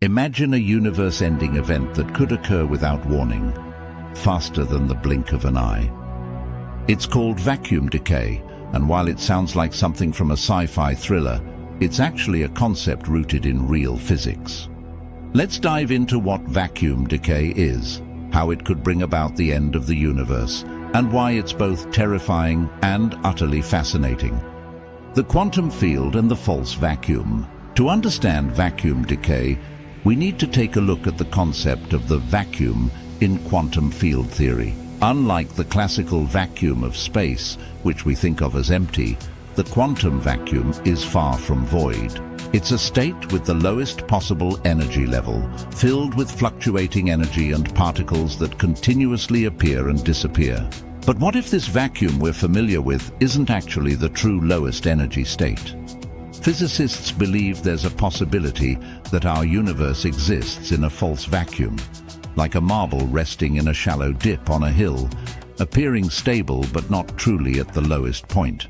Imagine a universe-ending event that could occur without warning, faster than the blink of an eye. It's called vacuum decay, and while it sounds like something from a sci-fi thriller, it's actually a concept rooted in real physics. Let's dive into what vacuum decay is, how it could bring about the end of the universe, and why it's both terrifying and utterly fascinating. The quantum field and the false vacuum. To understand vacuum decay, we need to take a look at the concept of the vacuum in quantum field theory. Unlike the classical vacuum of space, which we think of as empty, the quantum vacuum is far from void. It's a state with the lowest possible energy level, filled with fluctuating energy and particles that continuously appear and disappear. But what if this vacuum we're familiar with isn't actually the true lowest energy state? Physicists believe there's a possibility that our universe exists in a false vacuum, like a marble resting in a shallow dip on a hill, appearing stable but not truly at the lowest point.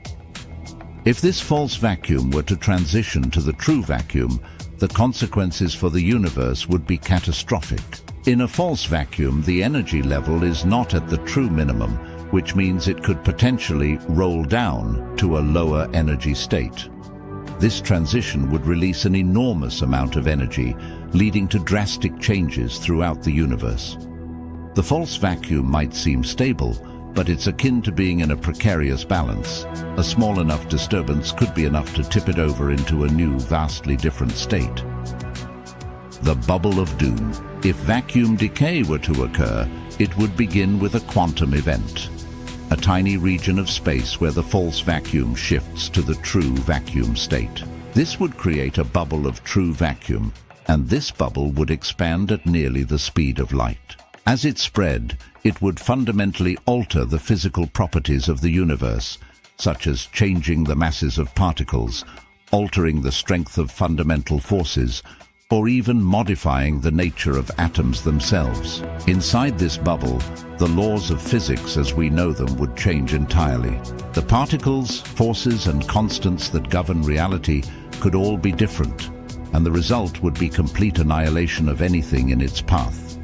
If this false vacuum were to transition to the true vacuum, the consequences for the universe would be catastrophic. In a false vacuum, the energy level is not at the true minimum, which means it could potentially roll down to a lower energy state. This transition would release an enormous amount of energy, leading to drastic changes throughout the universe. The false vacuum might seem stable, but it's akin to being in a precarious balance. A small enough disturbance could be enough to tip it over into a new, vastly different state. The bubble of doom. If vacuum decay were to occur, it would begin with a quantum event. A tiny region of space where the false vacuum shifts to the true vacuum state. This would create a bubble of true vacuum, and this bubble would expand at nearly the speed of light. As it spread, it would fundamentally alter the physical properties of the universe, such as changing the masses of particles, altering the strength of fundamental forces, or even modifying the nature of atoms themselves. Inside this bubble, the laws of physics as we know them would change entirely. The particles, forces, and constants that govern reality could all be different, and the result would be complete annihilation of anything in its path.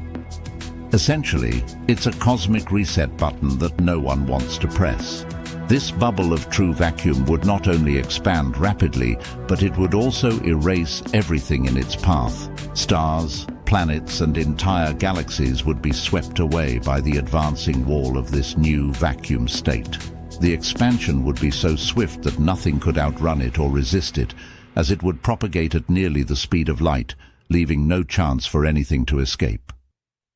Essentially, it's a cosmic reset button that no one wants to press. This bubble of true vacuum would not only expand rapidly, but it would also erase everything in its path. Stars, planets, and entire galaxies would be swept away by the advancing wall of this new vacuum state. The expansion would be so swift that nothing could outrun it or resist it, as it would propagate at nearly the speed of light, leaving no chance for anything to escape.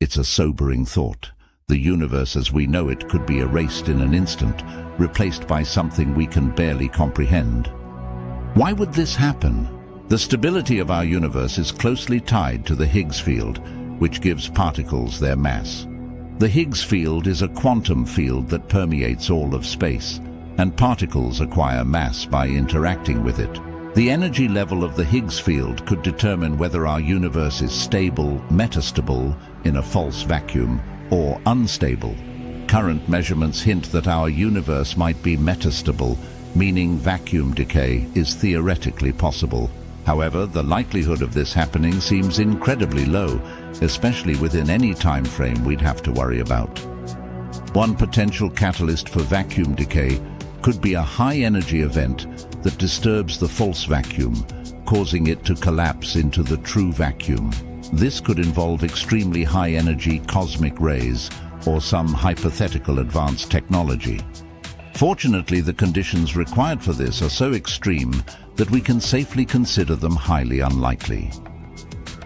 It's a sobering thought. The universe as we know it could be erased in an instant, replaced by something we can barely comprehend. Why would this happen? The stability of our universe is closely tied to the Higgs field, which gives particles their mass. The Higgs field is a quantum field that permeates all of space, and particles acquire mass by interacting with it. The energy level of the Higgs field could determine whether our universe is stable, metastable, in a false vacuum, or unstable. Current measurements hint that our universe might be metastable, meaning vacuum decay is theoretically possible. However, the likelihood of this happening seems incredibly low, especially within any time frame we'd have to worry about. One potential catalyst for vacuum decay could be a high-energy event that disturbs the false vacuum, causing it to collapse into the true vacuum. This could involve extremely high-energy cosmic rays or some hypothetical advanced technology. Fortunately, the conditions required for this are so extreme that we can safely consider them highly unlikely.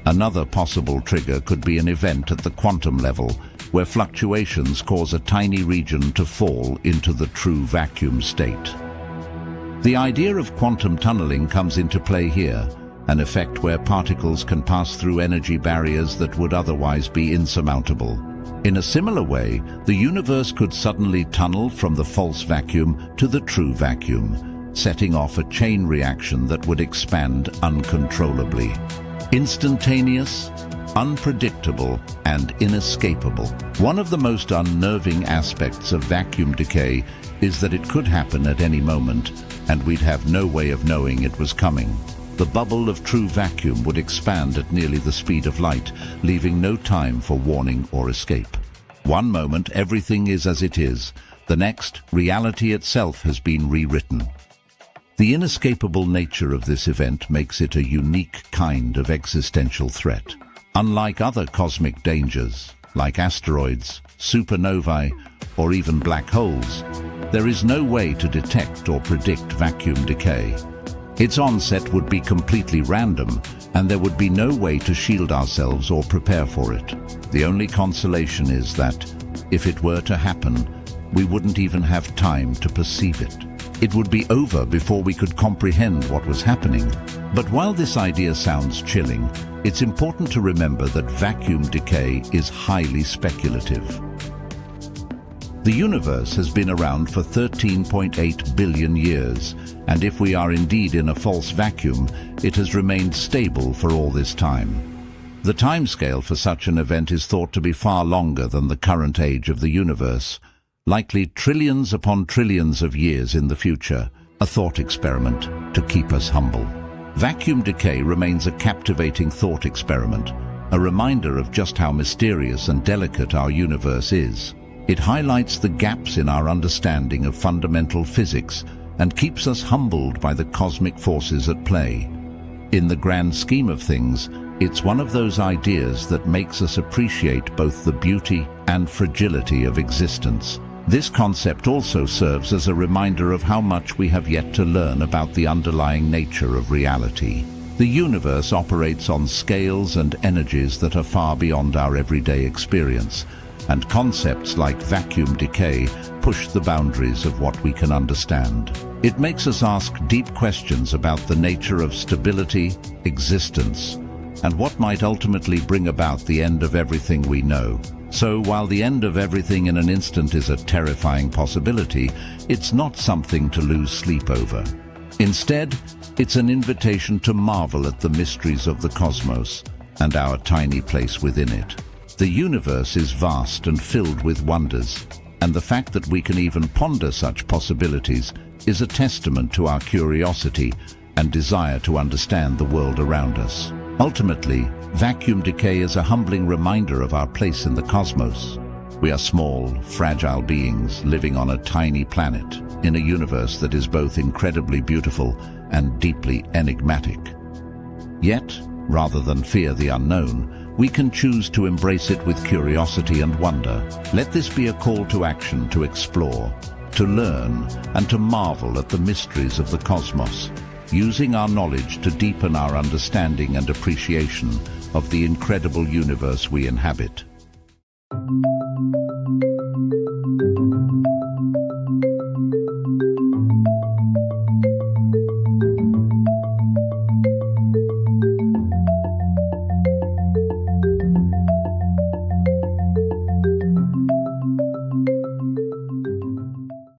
Another possible trigger could be an event at the quantum level, where fluctuations cause a tiny region to fall into the true vacuum state. The idea of quantum tunneling comes into play here, an effect where particles can pass through energy barriers that would otherwise be insurmountable. In a similar way, the universe could suddenly tunnel from the false vacuum to the true vacuum, setting off a chain reaction that would expand uncontrollably. Instantaneous, unpredictable, and inescapable. One of the most unnerving aspects of vacuum decay is that it could happen at any moment, and we'd have no way of knowing it was coming. The bubble of true vacuum would expand at nearly the speed of light, leaving no time for warning or escape. One moment, everything is as it is. The next, reality itself has been rewritten. The inescapable nature of this event makes it a unique kind of existential threat. Unlike other cosmic dangers, like asteroids, supernovae, or even black holes, there is no way to detect or predict vacuum decay. Its onset would be completely random, and there would be no way to shield ourselves or prepare for it. The only consolation is that, if it were to happen, we wouldn't even have time to perceive it. It would be over before we could comprehend what was happening. But while this idea sounds chilling, it's important to remember that vacuum decay is highly speculative. The universe has been around for 13.8 billion years, and if we are indeed in a false vacuum, it has remained stable for all this time. The timescale for such an event is thought to be far longer than the current age of the universe, likely trillions upon trillions of years in the future, a thought experiment to keep us humble. Vacuum decay remains a captivating thought experiment, a reminder of just how mysterious and delicate our universe is. It highlights the gaps in our understanding of fundamental physics and keeps us humbled by the cosmic forces at play. In the grand scheme of things, it's one of those ideas that makes us appreciate both the beauty and fragility of existence. This concept also serves as a reminder of how much we have yet to learn about the underlying nature of reality. The universe operates on scales and energies that are far beyond our everyday experience, and concepts like vacuum decay push the boundaries of what we can understand. It makes us ask deep questions about the nature of stability, existence, and what might ultimately bring about the end of everything we know. So while the end of everything in an instant is a terrifying possibility, it's not something to lose sleep over. Instead, it's an invitation to marvel at the mysteries of the cosmos and our tiny place within it. The universe is vast and filled with wonders, and the fact that we can even ponder such possibilities is a testament to our curiosity and desire to understand the world around us. Ultimately, vacuum decay is a humbling reminder of our place in the cosmos. We are small, fragile beings living on a tiny planet in a universe that is both incredibly beautiful and deeply enigmatic. Yet, rather than fear the unknown, we can choose to embrace it with curiosity and wonder. Let this be a call to action, to explore, to learn, and to marvel at the mysteries of the cosmos, using our knowledge to deepen our understanding and appreciation of the incredible universe we inhabit.